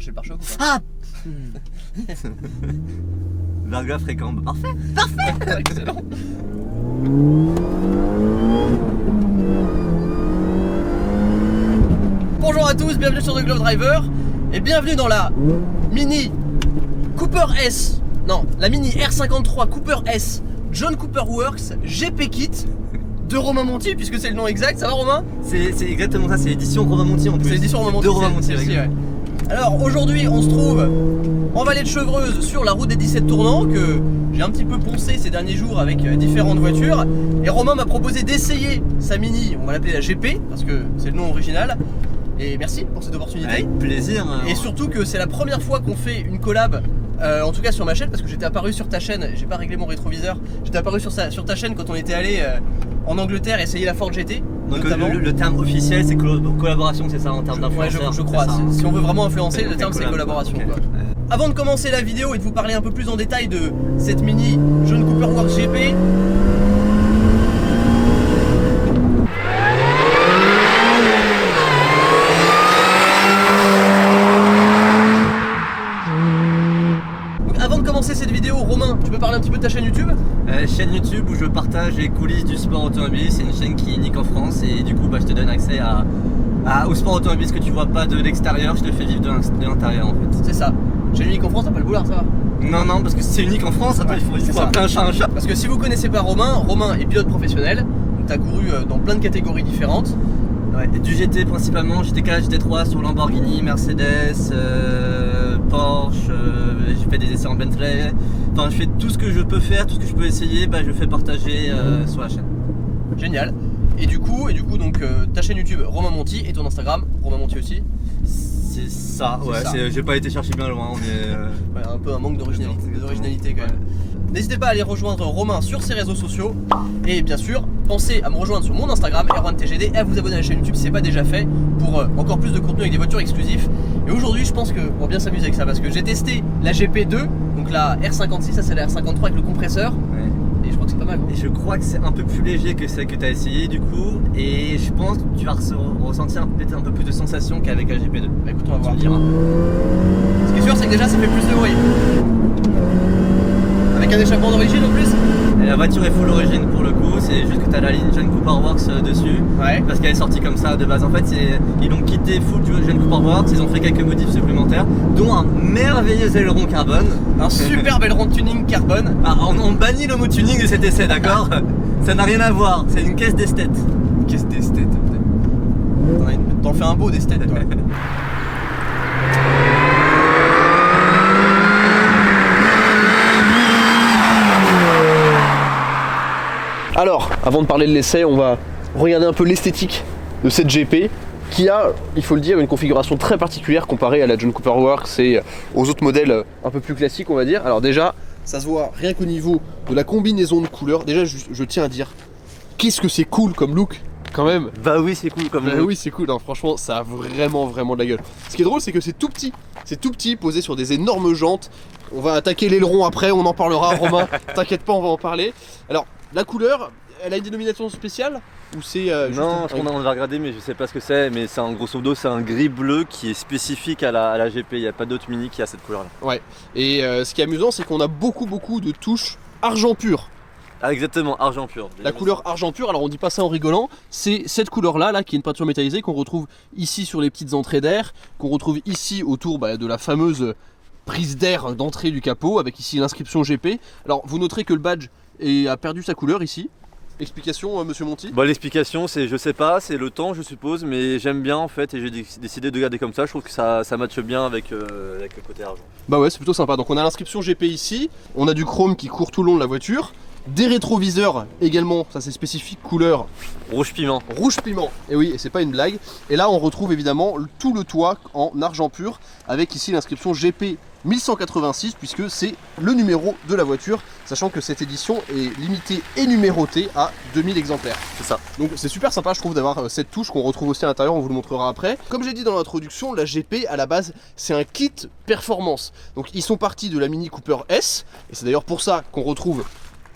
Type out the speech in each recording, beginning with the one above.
arraché le pare-choc ou pas? Ah Verglas fréquent, parfait. Excellent. Bonjour à tous, bienvenue sur The Glove Driver et bienvenue dans la Mini Cooper S. Non, la Mini R53 Cooper S John Cooper Works GP Kit de Romain Monti, puisque c'est le nom exact. Ça va, Romain? C'est exactement ça, c'est l'édition Romain Monti en plus. C'est l'édition Romain Monti. De Romain Monti, ouais. Alors aujourd'hui, on se trouve en vallée de Chevreuse sur la route des 17 tournants que j'ai un petit peu poncé ces derniers jours avec différentes voitures. Et Romain m'a proposé d'essayer sa Mini, on va l'appeler la GP parce que c'est le nom original. Et merci pour cette opportunité. Avec plaisir. Et surtout que c'est la première fois qu'on fait une collab, en tout cas sur ma chaîne, parce que j'étais apparu sur ta chaîne, j'ai pas réglé mon rétroviseur, j'étais apparu sur ta chaîne quand on était allé en Angleterre essayer la Ford GT. Donc le terme officiel c'est collaboration, c'est ça en termes d'influenceur? Ouais, je crois. Si on veut vraiment influencer, le terme c'est collaboration. Okay. Quoi. Avant de commencer la vidéo et de vous parler un peu plus en détail de cette Mini John Cooper Works GP, cette vidéo, Romain, tu peux parler un petit peu de ta chaîne YouTube? Chaîne YouTube où je partage les coulisses du sport automobile. C'est une chaîne qui est unique en France et du coup je te donne accès au sport automobile, ce que tu vois pas de l'extérieur, je te fais vivre de l'intérieur en fait. C'est ça. Chaîne unique en France, t'as pas le boulard, ça va? Non, parce que c'est unique en France, après il faut appeler un chat un chat. Parce que si vous connaissez pas Romain est pilote professionnel, donc t'as couru dans plein de catégories différentes. Ouais, du GT principalement, GT4, GT3 sur Lamborghini, Mercedes, Porsche, j'ai fait des essais en Bentley. Enfin, je fais tout ce que je peux faire, tout ce que je peux essayer, je fais partager sur la chaîne. Génial. Et du coup donc ta chaîne YouTube Romain Monti et ton Instagram Romain Monti aussi. C'est ça, ouais. J'ai pas été chercher bien loin, mais ouais, un peu un manque d'originalité quand même. N'hésitez pas à aller rejoindre Romain sur ses réseaux sociaux et bien sûr pensez à me rejoindre sur mon Instagram R1TGD et à vous abonner à la chaîne YouTube si c'est pas déjà fait pour encore plus de contenu avec des voitures exclusives. Et aujourd'hui je pense qu'on va bien s'amuser avec ça parce que j'ai testé la GP2, donc la R56, ça c'est la R53 avec le compresseur. Ouais. Et je crois que c'est pas mal. Et je crois que c'est un peu plus léger que celle que tu as essayé du coup. Et je pense que tu vas ressentir peut-être un peu plus de sensations qu'avec la GP2. Bah écoute, on va voir. Tu me diras. Ce qui est sûr c'est que déjà ça fait plus de bruit. Avec un échappement d'origine en plus. Et la voiture est full origine pour le coup, c'est juste que tu as la ligne John Cooper Works dessus. Ouais. Parce qu'elle est sortie comme ça de base. En fait, ils ont quitté full John Cooper Works, ils ont fait quelques modifs supplémentaires, dont un merveilleux aileron carbone. Un super aileron de tuning carbone. Ah, on bannit le mot tuning de cet essai, d'accord? Ça n'a rien à voir, c'est une caisse d'esthète. Caisse d'esthète. T'en fais un beau d'esthète toi. Alors, avant de parler de l'essai, on va regarder un peu l'esthétique de cette GP qui a, il faut le dire, une configuration très particulière comparée à la John Cooper Works et aux autres modèles un peu plus classiques, on va dire. Alors déjà, ça se voit rien qu'au niveau de la combinaison de couleurs. Déjà, je tiens à dire, qu'est-ce que c'est cool comme look quand même. Bah oui, c'est cool comme look. Oui, c'est cool, hein. Franchement, ça a vraiment de la gueule. Ce qui est drôle, c'est que c'est tout petit, posé sur des énormes jantes. On va attaquer l'aileron après, on en parlera, Romain. T'inquiète pas, on va en parler. Alors, la couleur, elle a une dénomination spéciale ou c'est non, je crois qu'on va regarder, mais je sais pas ce que c'est. Mais c'est en grosso modo, c'est un gris bleu qui est spécifique à la GP. Il n'y a pas d'autre Mini qui a cette couleur là. Ouais, et ce qui est amusant, c'est qu'on a beaucoup de touches argent pur. Ah, exactement, argent pur. La couleur argent pur, alors on dit pas ça en rigolant, c'est cette couleur là qui est une peinture métallisée qu'on retrouve ici sur les petites entrées d'air, qu'on retrouve ici autour de la fameuse prise d'air d'entrée du capot, avec ici l'inscription GP. Alors vous noterez que le badge a perdu sa couleur ici. Explication, monsieur Monti? Bah, l'explication, c'est, je sais pas, c'est le temps, je suppose, mais j'aime bien en fait, et j'ai décidé de garder comme ça. Je trouve que ça matche bien avec le côté argent. Bah ouais, c'est plutôt sympa. Donc on a l'inscription GP ici, on a du chrome qui court tout le long de la voiture, des rétroviseurs également, ça c'est spécifique, couleur rouge piment. Rouge piment, et oui, et c'est pas une blague. Et là on retrouve évidemment tout le toit en argent pur, avec ici l'inscription GP 1186 puisque c'est le numéro de la voiture, sachant que cette édition est limitée et numérotée à 2000 exemplaires. C'est ça. Donc c'est super sympa je trouve d'avoir cette touche qu'on retrouve aussi à l'intérieur, on vous le montrera après. Comme j'ai dit dans l'introduction, la GP à la base c'est un kit performance. Donc ils sont partis de la Mini Cooper S, et c'est d'ailleurs pour ça qu'on retrouve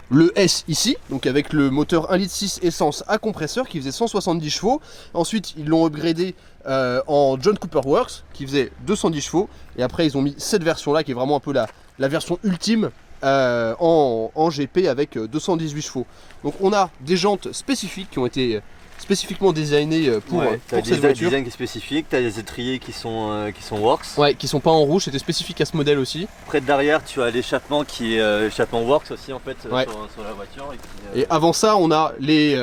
le S ici, donc avec le moteur 1,6 litre essence à compresseur qui faisait 170 chevaux. Ensuite, ils l'ont upgradé en John Cooper Works qui faisait 210 chevaux. Et après, ils ont mis cette version-là qui est vraiment un peu la version ultime en GP avec 218 chevaux. Donc on a des jantes spécifiques qui ont été spécifiquement designées pour cette voiture. Design qui est spécifique, tu as des étriers qui sont Works. Ouais, qui sont pas en rouge, c'était spécifique à ce modèle aussi. Près de derrière, tu as l'échappement qui est l'échappement Works aussi en fait sur la voiture. Et avant ça, on a les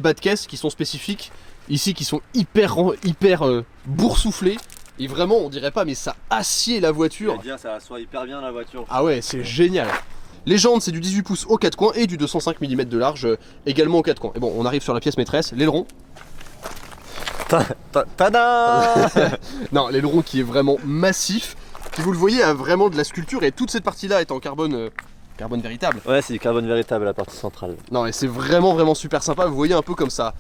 bas de caisse qui sont spécifiques ici, qui sont hyper boursouflés. Et vraiment, on dirait pas, mais ça assied la voiture. Ça assoit hyper bien la voiture. Ah ouais, c'est génial. Les jantes, c'est du 18 pouces aux 4 coins et du 205 mm de large également aux 4 coins. Et bon, on arrive sur la pièce maîtresse, l'aileron. Tada. Non, l'aileron qui est vraiment massif, qui vous le voyez a vraiment de la sculpture et toute cette partie-là est en carbone véritable. Ouais, c'est du carbone véritable la partie centrale. Non, et c'est vraiment super sympa. Vous voyez un peu comme ça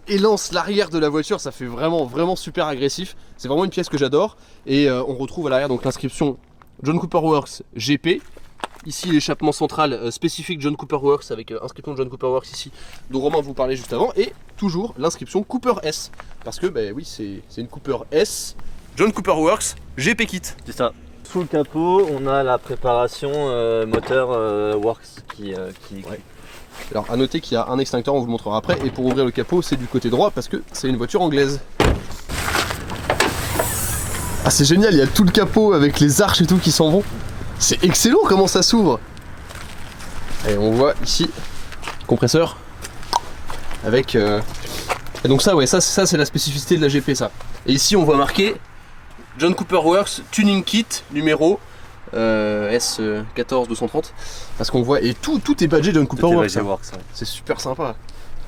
élance l'arrière de la voiture, ça fait vraiment super agressif. C'est vraiment une pièce que j'adore. Et on retrouve à l'arrière donc l'inscription John Cooper Works GP. Ici l'échappement central spécifique John Cooper Works avec inscription John Cooper Works ici dont Romain vous parlait juste avant. Et toujours l'inscription Cooper S. Parce que oui, c'est une Cooper S John Cooper Works GP Kit. C'est ça. Sous le capot, on a la préparation moteur Works qui ouais. Alors à noter qu'il y a un extincteur, on vous le montrera après, et pour ouvrir le capot c'est du côté droit parce que c'est une voiture anglaise. Ah c'est génial, il y a tout le capot avec les arches et tout qui s'en vont. C'est excellent comment ça s'ouvre. Et on voit ici compresseur avec et donc ça ouais, ça c'est la spécificité de la GP ça. Et ici on voit marqué John Cooper Works Tuning Kit numéro S14230 parce qu'on voit et tout est badgé John Cooper Works. Ouais. C'est super sympa.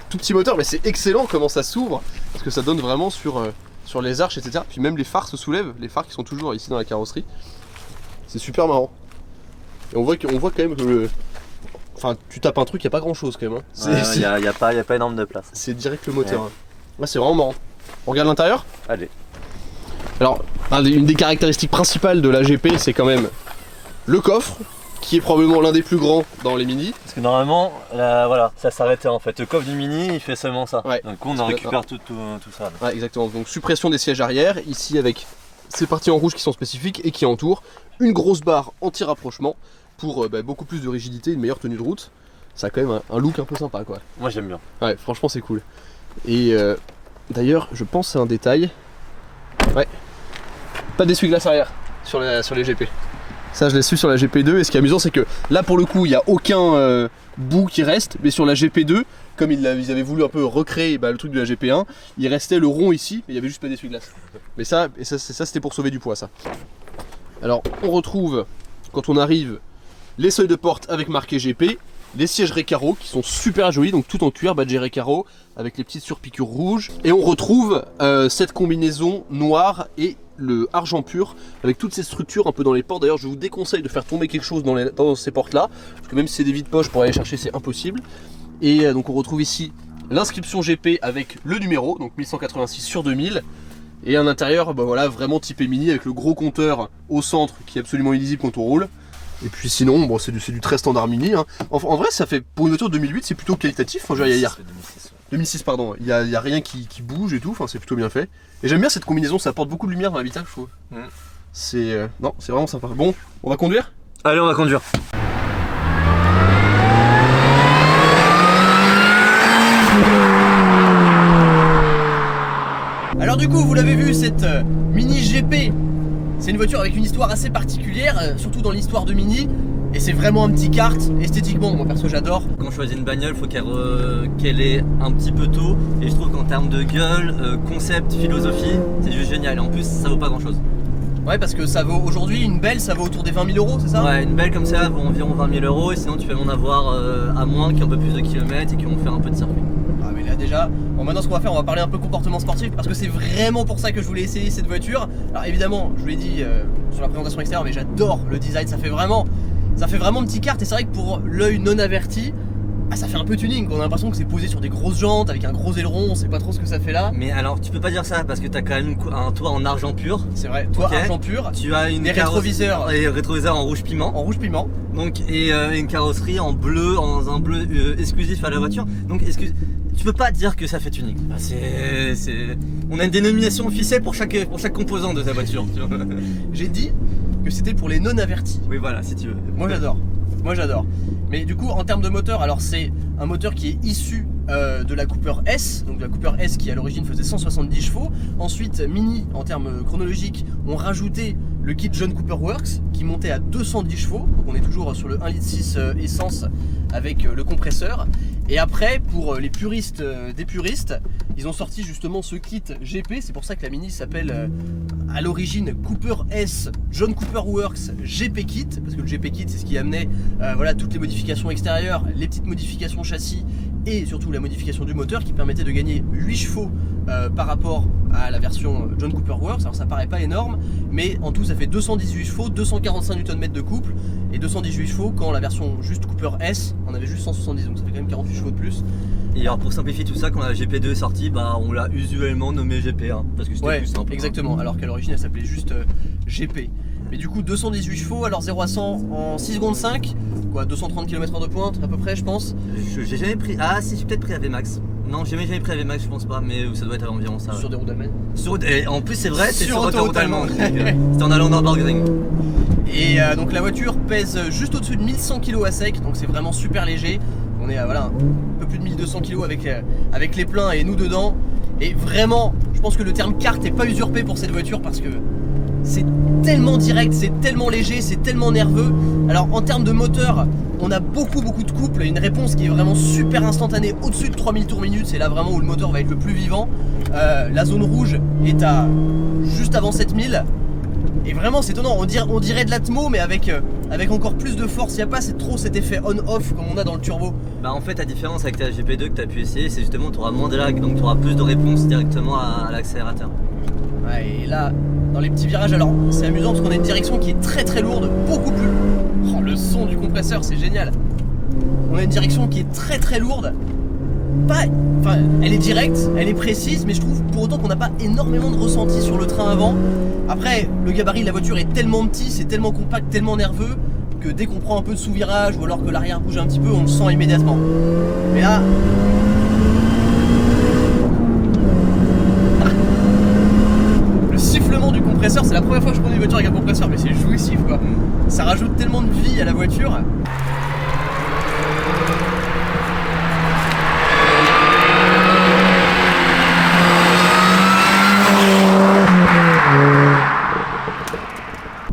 Tout petit moteur mais c'est excellent comment ça s'ouvre parce que ça donne vraiment sur les arches etc. Puis même les phares se soulèvent, les phares qui sont toujours ici dans la carrosserie. C'est super marrant. Et on voit quand même que enfin tu tapes un truc, il n'y a pas grand chose quand même. Il n'y a pas énorme de place. C'est direct le moteur. Ouais. Là c'est vraiment marrant. On regarde l'intérieur ? Allez. Alors, une des caractéristiques principales de la GP, c'est quand même le coffre, qui est probablement l'un des plus grands dans les Mini. Parce que normalement, voilà, ça s'arrêtait en fait. Le coffre du Mini, il fait seulement ça. Ouais. Donc on en récupère tout ça. Ouais, exactement. Donc suppression des sièges arrière, ici avec ces parties en rouge qui sont spécifiques et qui entourent une grosse barre anti-rapprochement pour beaucoup plus de rigidité et une meilleure tenue de route. Ça a quand même un look un peu sympa quoi. Moi j'aime bien. Ouais, franchement c'est cool. Et d'ailleurs, je pense c'est un détail. Ouais. Pas d'essuie-glace arrière sur les GP. Ça je l'ai su sur la GP2 et ce qui est amusant c'est que là pour le coup il n'y a aucun bout qui reste, mais sur la GP2 comme ils avaient voulu un peu recréer le truc de la GP1, il restait le rond ici mais il n'y avait juste pas d'essuie-glace. Mais ça c'était pour sauver du poids ça. Alors on retrouve quand on arrive les seuils de porte avec marqué GP, les sièges Recaro qui sont super jolis, donc tout en cuir badgé Recaro avec les petites surpiqûres rouges. Et on retrouve cette combinaison noire et le argent pur avec toutes ces structures un peu dans les portes. D'ailleurs je vous déconseille de faire tomber quelque chose dans ces portes là, parce que même si c'est des vides poches pour aller chercher c'est impossible. Et donc on retrouve ici l'inscription GP avec le numéro, donc 1186 sur 2000. Et un intérieur voilà, vraiment typé Mini avec le gros compteur au centre qui est absolument illisible quand on roule. Et puis sinon, bon, c'est du très standard Mini. Hein. En vrai, ça fait pour une voiture 2008, c'est plutôt qualitatif. Enfin, 2006, pardon. Il y a rien qui bouge et tout. Enfin, c'est plutôt bien fait. Et j'aime bien cette combinaison. Ça apporte beaucoup de lumière dans l'habitacle, je trouve. C'est non, c'est vraiment sympa. Bon, on va conduire ? Allez, on va conduire. Alors du coup, vous l'avez vu, cette Mini GP. C'est une voiture avec une histoire assez particulière, surtout dans l'histoire de Mini. Et c'est vraiment un petit kart, esthétiquement, moi perso j'adore. Quand on choisit une bagnole, il faut qu'elle ait un petit peu tôt. Et je trouve qu'en termes de gueule, concept, philosophie, c'est juste génial. Et en plus, ça vaut pas grand chose. Ouais, parce que ça vaut aujourd'hui, une belle, ça vaut autour des 20 000 €, c'est ça? Ouais, une belle comme ça vaut environ 20 000 €. Et sinon, tu peux en avoir à moins, qui ont un peu plus de kilomètres et qui vont faire un peu de circuit. Ah mais là déjà, bon maintenant ce qu'on va faire, on va parler un peu comportement sportif parce que c'est vraiment pour ça que je voulais essayer cette voiture. Alors évidemment, je vous l'ai dit sur la présentation extérieure, mais j'adore le design, ça fait vraiment petit kart et c'est vrai que pour l'œil non averti, Ah, ça fait un peu tuning, on a l'impression que c'est posé sur des grosses jantes avec un gros aileron, on sait pas trop ce que ça fait là. Mais alors tu peux pas dire ça parce que t'as quand même un toit en argent pur. C'est vrai, toi Ok. argent pur, Tu as des rétroviseurs et rétroviseurs en rouge piment. en rouge piment. Donc et une carrosserie en bleu, en un bleu exclusif à la voiture. Donc tu peux pas dire que ça fait tuning. Bah, on a une dénomination officielle pour chaque composant de ta voiture. Tu vois. J'ai dit que c'était pour les non avertis. Oui voilà si tu veux. Moi j'adore. Moi j'adore. Mais du coup en termes de moteur, alors c'est un moteur qui est issu de la Cooper S, donc la Cooper S qui à l'origine faisait 170 chevaux. Ensuite Mini en termes chronologiques ont rajouté le kit John Cooper Works qui montait à 210 chevaux. Donc on est toujours sur le 1,6 litre essence avec le compresseur. Et après pour les puristes des puristes, ils ont sorti justement ce kit GP. C'est pour ça que la Mini s'appelle à l'origine Cooper S John Cooper Works GP Kit, parce que le GP Kit c'est ce qui amenait voilà, toutes les modifications extérieures, les petites modifications châssis et surtout la modification du moteur qui permettait de gagner 8 chevaux par rapport à la version John Cooper Works. Alors ça paraît pas énorme, mais en tout ça fait 218 chevaux, 245 Nm de couple et 218 chevaux quand la version juste Cooper S en avait juste 170, donc ça fait quand même 48 chevaux de plus. Et alors pour simplifier tout ça, quand la GP2 est sortie, bah on l'a usuellement nommé GP1 parce que c'était Ouais, plus simple. exactement, alors qu'à l'origine elle s'appelait juste GP. Mais du coup 218 chevaux, alors 0 à 100 en 6 secondes 5, quoi 230 km/h de pointe à peu près je pense. J'ai jamais pris. Ah si j'ai peut-être pris AVMAX. Non j'ai jamais pris AVMAX je pense pas, mais ça doit être à environ ça. Sur des routes allemandes. Et en plus c'est vrai, c'est Sur sur autoroute autoroute allemande. allemande. C'était en allant dans Nürburgring. Et donc la voiture pèse juste au-dessus de 1100 kg à sec, donc c'est vraiment super léger. On est à voilà, un peu plus de 1200 kg avec les pleins et nous dedans. Et vraiment, je pense que le terme carte n'est pas usurpé pour cette voiture parce que c'est tellement direct, c'est tellement léger, c'est tellement nerveux. Alors en termes de moteur, on a beaucoup de couple, une réponse qui est vraiment super instantanée au-dessus de 3000 tours minute, c'est là vraiment où le moteur va être le plus vivant. La zone rouge est à juste avant 7000. Et vraiment c'est étonnant, on dirait de l'atmo mais avec encore plus de force, il n'y a pas trop cet effet on-off comme on a dans le turbo. Bah en fait la différence avec ta GP2 que tu as pu essayer, c'est justement tu auras moins de lag, donc tu auras plus de réponse directement à l'accélérateur. Ouais, et là, dans les petits virages, alors c'est amusant parce qu'on a une direction qui est très lourde, beaucoup plus. Oh, le son du compresseur, c'est génial. On a une direction qui est très lourde. Enfin, elle est directe, elle est précise, mais je trouve pour autant qu'on n'a pas énormément de ressenti sur le train avant. Après, le gabarit de la voiture est tellement petit, c'est tellement compact, tellement nerveux, que dès qu'on prend un peu de sous-virage ou alors que l'arrière bouge un petit peu, on le sent immédiatement. Mais là... le sifflement du compresseur, c'est la première fois que je conduis une voiture avec un compresseur, mais c'est jouissif quoi. Ça rajoute tellement de vie à la voiture.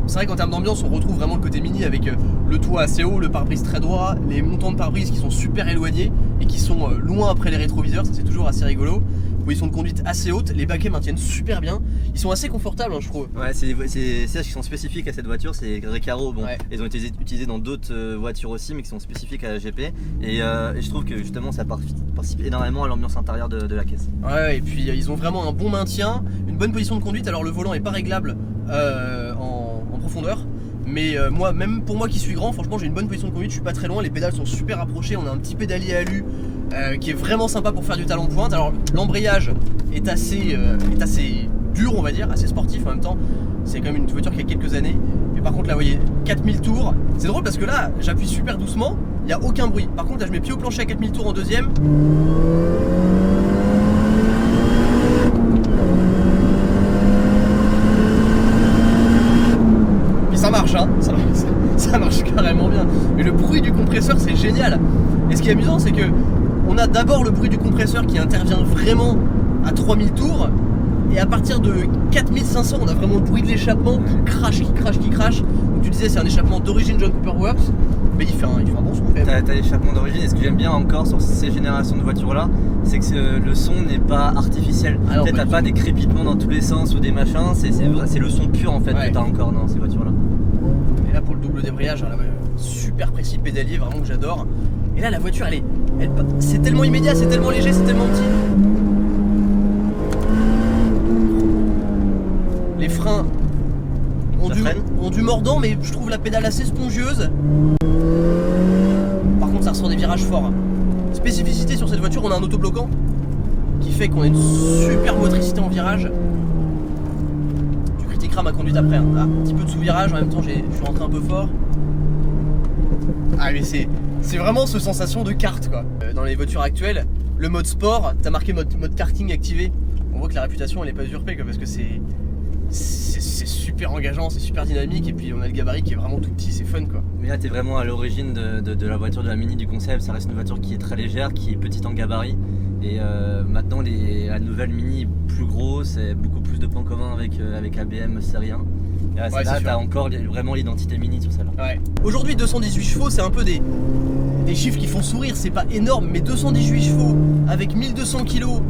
C'est vrai qu'en termes d'ambiance, on retrouve vraiment le côté Mini avec le toit assez haut, le pare-brise très droit, les montants de pare-brise qui sont super éloignés et qui sont loin après les rétroviseurs, ça c'est toujours assez rigolo. Position de conduite assez haute, les baquets maintiennent super bien, ils sont assez confortables hein, je trouve. Ouais, c'est des sièges qui sont spécifiques à cette voiture, c'est des Recaro, bon, Ouais. ils ont été utilisés dans d'autres voitures aussi, mais qui sont spécifiques à la GP. Et je trouve que justement ça participe énormément à l'ambiance intérieure de la caisse. Ouais, et puis ils ont vraiment un bon maintien, une bonne position de conduite. Alors le volant est pas réglable en profondeur, mais même pour moi qui suis grand, franchement j'ai une bonne position de conduite, je suis pas très loin, les pédales sont super rapprochées, on a un petit pédalier alu qui est vraiment sympa pour faire du talon pointe. Alors l'embrayage est assez dur on va dire, assez sportif en même temps, c'est quand même une voiture qui a quelques années. Mais par contre là vous voyez 4000 tours, c'est drôle parce que là j'appuie super doucement, il n'y a aucun bruit. Par contre là je mets pied au plancher à 4000 tours en deuxième. Ça marche hein, ça marche carrément bien. Mais le bruit du compresseur c'est génial. Et ce qui est amusant c'est que on a d'abord le bruit du compresseur qui intervient vraiment à 3000 tours. Et à partir de 4500 on a vraiment le bruit de l'échappement qui crache. Donc tu disais c'est un échappement d'origine John Cooper Works. Mais il fait un bon son quand même. T'as l'échappement d'origine, et ce que j'aime bien encore sur ces générations de voitures là, c'est que le son n'est pas artificiel. Ah non, T'as pas des crépitements dans tous les sens ou des machins, c'est le son pur en fait Ouais. que t'as encore dans ces voitures là. Et là pour le double débrayage, là, super précis, pédalier, vraiment que j'adore. Et là la voiture c'est tellement immédiat, c'est tellement léger, c'est tellement petit. Les freins ont du mordant, mais je trouve la pédale assez spongieuse. Par contre ça ressort des virages forts. Spécificité sur cette voiture, on a un autobloquant qui fait qu'on a une super motricité en virage. Tu critiqueras ma conduite après, hein. Ah, un petit peu de sous-virage, en même temps je suis rentré un peu fort. Ah mais c'est vraiment cette sensation de kart quoi. Dans les voitures actuelles, le mode sport, t'as marqué mode karting activé. On voit que la réputation elle est pas usurpée quoi, parce que c'est super engageant, c'est super dynamique et puis on a le gabarit qui est vraiment tout petit, c'est fun quoi. Mais là t'es vraiment à l'origine de la voiture, de la Mini, du concept. Ça reste une voiture qui est très légère, qui est petite en gabarit. Et maintenant la nouvelle Mini est plus grosse, et beaucoup plus de points communs avec la BM série 1. Et là, Ouais, t'as encore vraiment l'identité Mini sur celle-là. Ouais. Aujourd'hui 218 chevaux c'est un peu des chiffres qui font sourire, c'est pas énorme, mais 218 chevaux avec 1200 kg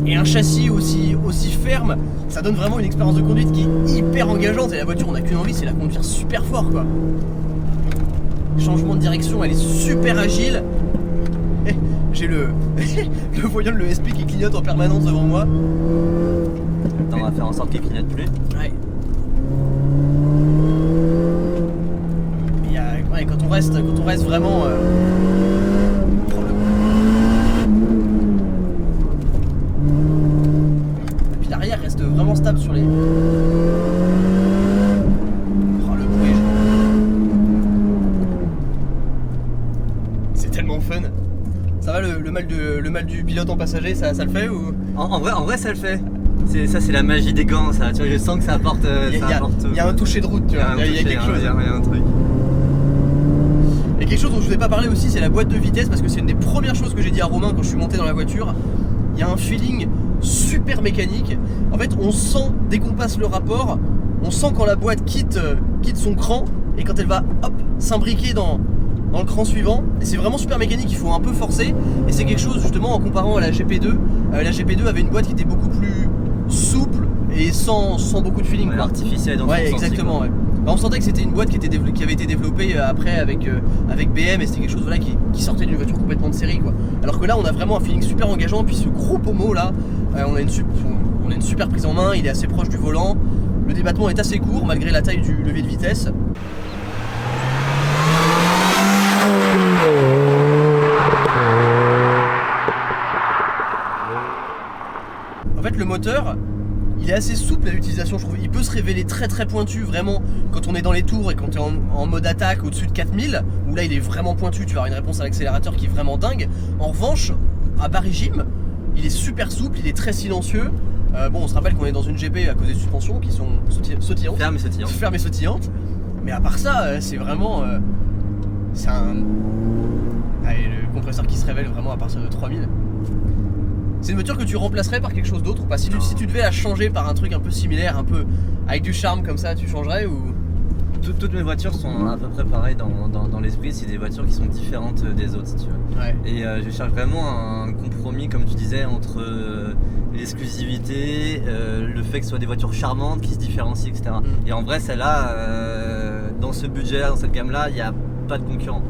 et un châssis aussi ferme, ça donne vraiment une expérience de conduite qui est hyper engageante et la voiture on a qu'une envie, c'est la conduire super fort quoi. Changement de direction, elle est super agile. J'ai le voyant de l'ESP qui clignote en permanence devant moi. Attends, on va faire en sorte qu'il clignote plus. Ouais. Ouais, quand on reste vraiment et puis l'arrière reste vraiment stable sur les. Oh le bruit. C'est tellement fun. Ça va le mal du pilote en passager, ça le fait ou? En vrai ça le fait. C'est la magie des gants, ça. Tu vois, je sens que ça apporte. Il y a un toucher de route, tu vois. Il y a quelque chose. Il y a un truc. Et quelque chose dont je vous ai pas parlé aussi, c'est la boîte de vitesse, parce que c'est une des premières choses que j'ai dit à Romain quand je suis monté dans la voiture. Il y a un feeling super mécanique. En fait, on sent dès qu'on passe le rapport, on sent quand la boîte quitte son cran et quand elle va hop s'imbriquer dans le cran suivant. Et c'est vraiment super mécanique, il faut un peu forcer. Et c'est quelque chose justement en comparant à la GP2. La GP2 avait une boîte qui était beaucoup plus souple et sans beaucoup de feeling. Ouais, artificielle dans ouais, son sens, exactement. quoi. Ouais. Bah, on sentait que c'était une boîte qui avait été développée après avec BM et c'était quelque chose voilà, qui sortait d'une voiture complètement de série quoi. Alors que là on a vraiment un feeling super engageant, puis ce gros pommeau là, on a une super prise en main, il est assez proche du volant, le débattement est assez court malgré la taille du levier de vitesse. En fait le moteur il est assez souple à l'utilisation je trouve, il peut se révéler très très pointu vraiment quand on est dans les tours et quand tu es en mode attaque au-dessus de 4000 où là il est vraiment pointu, tu vas avoir une réponse à l'accélérateur qui est vraiment dingue. En revanche à bas régime il est super souple, il est très silencieux. Bon on se rappelle qu'on est dans une GP à cause des suspensions qui sont sautillantes. Ferme et sautillantes. Mais à part ça c'est vraiment c'est un allez, le compresseur qui se révèle vraiment à partir de 3000. C'est une voiture que tu remplacerais par quelque chose d'autre ou pas? Si tu devais la changer par un truc un peu similaire, un peu avec du charme comme ça, tu changerais ou? Toutes mes voitures sont à peu près pareilles dans l'esprit, c'est des voitures qui sont différentes des autres si tu veux. Ouais. Et je cherche vraiment un compromis comme tu disais entre l'exclusivité, le fait que ce soit des voitures charmantes qui se différencient etc. Et en vrai celle-là, dans ce budget, dans cette gamme là, il n'y a pas de concurrent.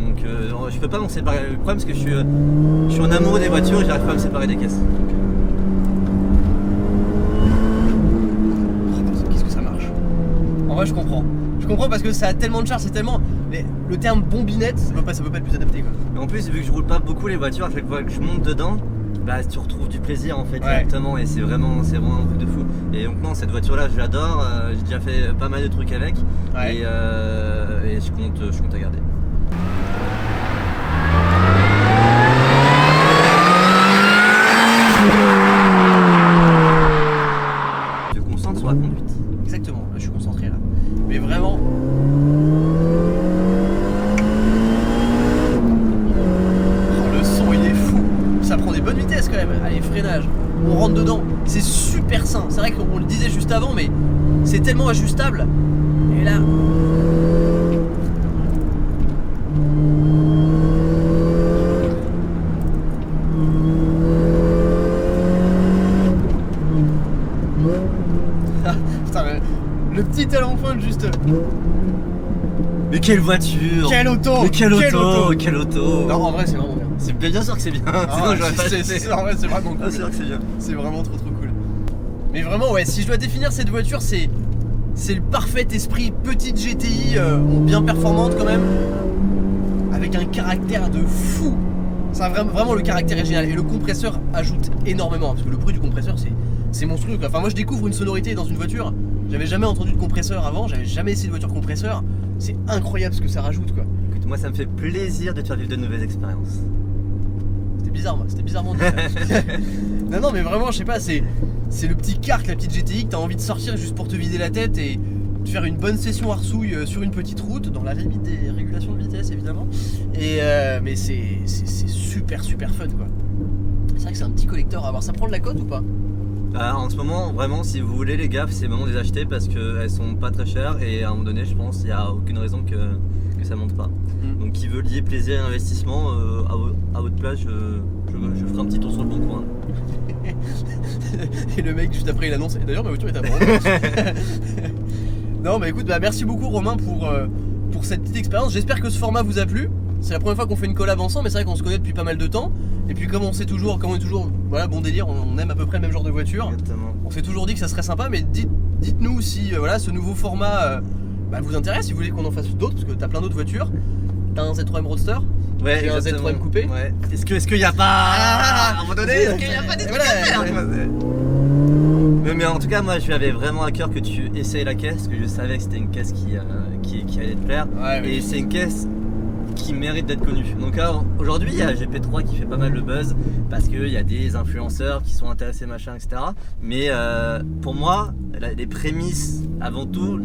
Donc je peux pas m'en séparer. Le problème c'est que je suis en amoureux des voitures et j'arrive pas à me séparer des caisses. Qu'est-ce que ça marche? En vrai je comprends. Je comprends parce que ça a tellement de charge, c'est tellement. Le terme bombinette, ça peut pas être plus adapté quoi. Et en plus vu que je roule pas beaucoup les voitures, à chaque fois que je monte dedans, bah tu retrouves du plaisir en fait directement et c'est vraiment un truc de fou. Et donc non cette voiture là je l'adore, j'ai déjà fait pas mal de trucs avec et je compte à garder. Tu te concentres sur la conduite. Exactement, là, je suis concentré là. Mais vraiment. Oh, le son il est fou. Ça prend des bonnes vitesses quand même. Allez, freinage. On rentre dedans. C'est super sain. C'est vrai qu'on le disait juste avant, mais c'est tellement ajustable. Et là. Putain, le petit talon pointe juste. Mais quelle voiture! Quelle auto! Mais quelle auto! Non, en vrai, c'est vraiment bien. C'est bien sûr que c'est bien. Ah, Sinon, j'aurais pas acheté. En vrai, c'est vraiment cool. Ah, c'est vrai que c'est bien. C'est vraiment trop cool. Mais vraiment, ouais, si je dois définir cette voiture, c'est le parfait esprit petite GTI, bien performante quand même, avec un caractère de fou. Vraiment le caractère est génial. Et le compresseur ajoute énormément. Parce que le bruit du compresseur, c'est monstrueux, quoi. Enfin, moi je découvre une sonorité dans une voiture. J'avais jamais entendu de compresseur avant, j'avais jamais essayé de voiture compresseur. C'est incroyable ce que ça rajoute, quoi. Écoute, moi ça me fait plaisir de te faire vivre de nouvelles expériences. C'était bizarrement dit. non mais vraiment je sais pas, c'est le petit kart, la petite GTI que t'as envie de sortir juste pour te vider la tête et de faire une bonne session arsouille sur une petite route, dans la limite des régulations de vitesse évidemment. Mais c'est super fun, quoi. C'est vrai que c'est un petit collector à avoir. Ça prend de la cote ou pas? En ce moment, vraiment, si vous voulez les gars, c'est le moment de les acheter parce qu'elles sont pas très chères et à un moment donné, je pense, il n'y a aucune raison que ça monte pas. Donc qui veut lier plaisir et investissement, à votre place, je ferai un petit tour sur le bon coin. Et le mec juste après il annonce, et d'ailleurs ma voiture est à vendre. Non mais écoute, merci beaucoup Romain pour cette petite expérience. J'espère que ce format vous a plu. C'est la première fois qu'on fait une collab ensemble, mais c'est vrai qu'on se connaît depuis pas mal de temps. Et puis comme on est toujours voilà, bon délire, on aime à peu près le même genre de voiture. Exactement. On s'est toujours dit que ça serait sympa, mais dites-nous si voilà, ce nouveau format vous intéresse, si vous voulez qu'on en fasse d'autres, parce que t'as plein d'autres voitures. T'as un Z3M Roadster, Ouais, j'ai un Z3M coupé. Ouais. Est-ce qu'il n'y a pas à un moment donné, est-ce qu'il n'y a pas des trucs à faire mais en tout cas, moi je avais vraiment à cœur que tu essayes la caisse, parce que je savais que c'était une caisse qui allait te plaire. Ouais, et c'est une caisse qui mérite d'être connue. Donc aujourd'hui il y a GP3 qui fait pas mal de buzz parce qu'il y a des influenceurs qui sont intéressés machin etc. Mais pour moi les prémices avant tout,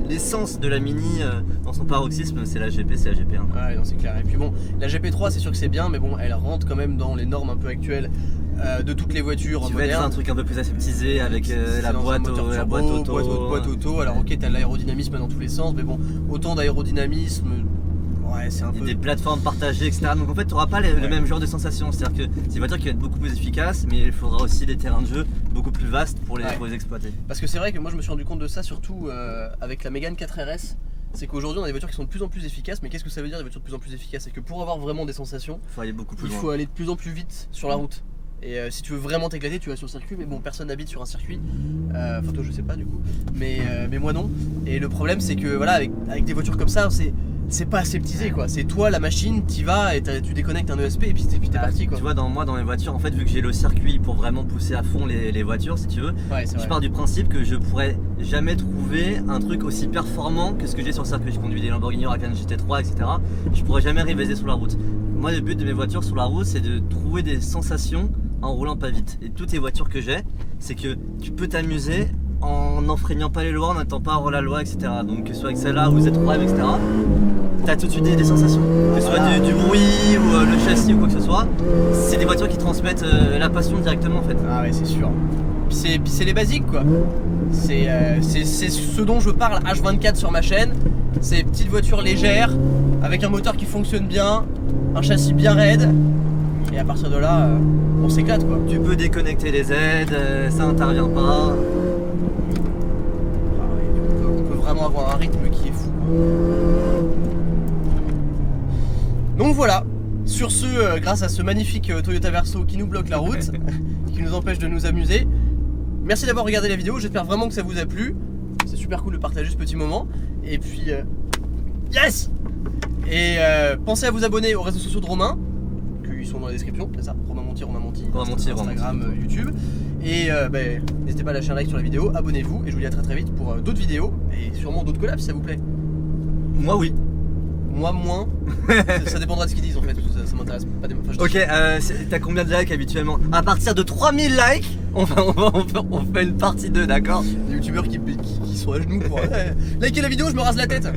l'essence de la Mini dans son paroxysme c'est la GP, c'est la GP1. Ouais non c'est clair. Et puis bon, la GP3 c'est sûr que c'est bien, mais bon elle rentre quand même dans les normes un peu actuelles de toutes les voitures tu vas être un truc un peu plus aseptisé avec la boîte auto. Alors ok t'as de l'aérodynamisme dans tous les sens, mais bon autant d'aérodynamisme. Ouais, c'est un peu... des plateformes partagées, etc. Donc en fait, tu n'auras pas le même genre de sensation. C'est-à-dire que c'est une voiture qui va être beaucoup plus efficace, mais il faudra aussi des terrains de jeu beaucoup plus vastes pour les exploiter. Parce que c'est vrai que moi je me suis rendu compte de ça surtout avec la Mégane 4RS. C'est qu'aujourd'hui on a des voitures qui sont de plus en plus efficaces, mais qu'est-ce que ça veut dire des voitures de plus en plus efficaces? C'est que pour avoir vraiment des sensations, faut aller beaucoup plus loin. Il faut aller de plus en plus vite sur la route. Et si tu veux vraiment t'éclater, tu vas sur le circuit, mais bon, personne n'habite sur un circuit. Enfin, toi, je sais pas du coup, mais moi non. Et le problème, c'est que voilà, avec des voitures comme ça, c'est pas aseptisé quoi. C'est toi la machine, t'y vas et tu déconnectes un ESP et puis t'es parti quoi. Tu vois, dans mes voitures, en fait, vu que j'ai le circuit pour vraiment pousser à fond les voitures, si tu veux, je pars du principe que je pourrais jamais trouver un truc aussi performant que ce que j'ai sur le circuit. Je conduis des Lamborghini Huracan GT3, etc. Je pourrais jamais rivaliser sur la route. Moi, le but de mes voitures sur la route, c'est de trouver des sensations en roulant pas vite. Et toutes les voitures que j'ai, c'est que tu peux t'amuser en n'enfreignant pas les lois, en n'attendant pas hors la loi, etc. Donc que ce soit avec celle-là ou Z3M, etc. T'as tout de suite des sensations. Que ce soit du bruit ou le châssis ou quoi que ce soit. C'est des voitures qui transmettent la passion directement en fait. Ah ouais, c'est sûr. Puis c'est les basiques quoi. C'est ce dont je parle H24 sur ma chaîne. C'est petites voitures légères, avec un moteur qui fonctionne bien, un châssis bien raide. Et à partir de là, on s'éclate quoi. Tu peux déconnecter les aides, ça intervient pas. Ah ouais, on peut vraiment avoir un rythme qui est fou. Donc voilà, sur ce, grâce à ce magnifique Toyota Verso qui nous bloque la route, qui nous empêche de nous amuser, merci d'avoir regardé la vidéo, j'espère vraiment que ça vous a plu. C'est super cool de partager ce petit moment. Et puis, yes! Et pensez à vous abonner aux réseaux sociaux de Romain. Ils sont dans la description, c'est ça, Romain Monti, Instagram, YouTube. Et n'hésitez pas à lâcher un like sur la vidéo, abonnez-vous et je vous dis à très vite pour d'autres vidéos et sûrement d'autres collabs si ça vous plaît. Moi oui. Moi moins. Ça dépendra de ce qu'ils disent en fait, ça m'intéresse pas des... enfin, ok, t'as combien de likes habituellement? À partir de 3000 likes, on fait une partie 2, d'accord? Des youtubeurs qui sont à genoux pour liker la vidéo, je me rase la tête.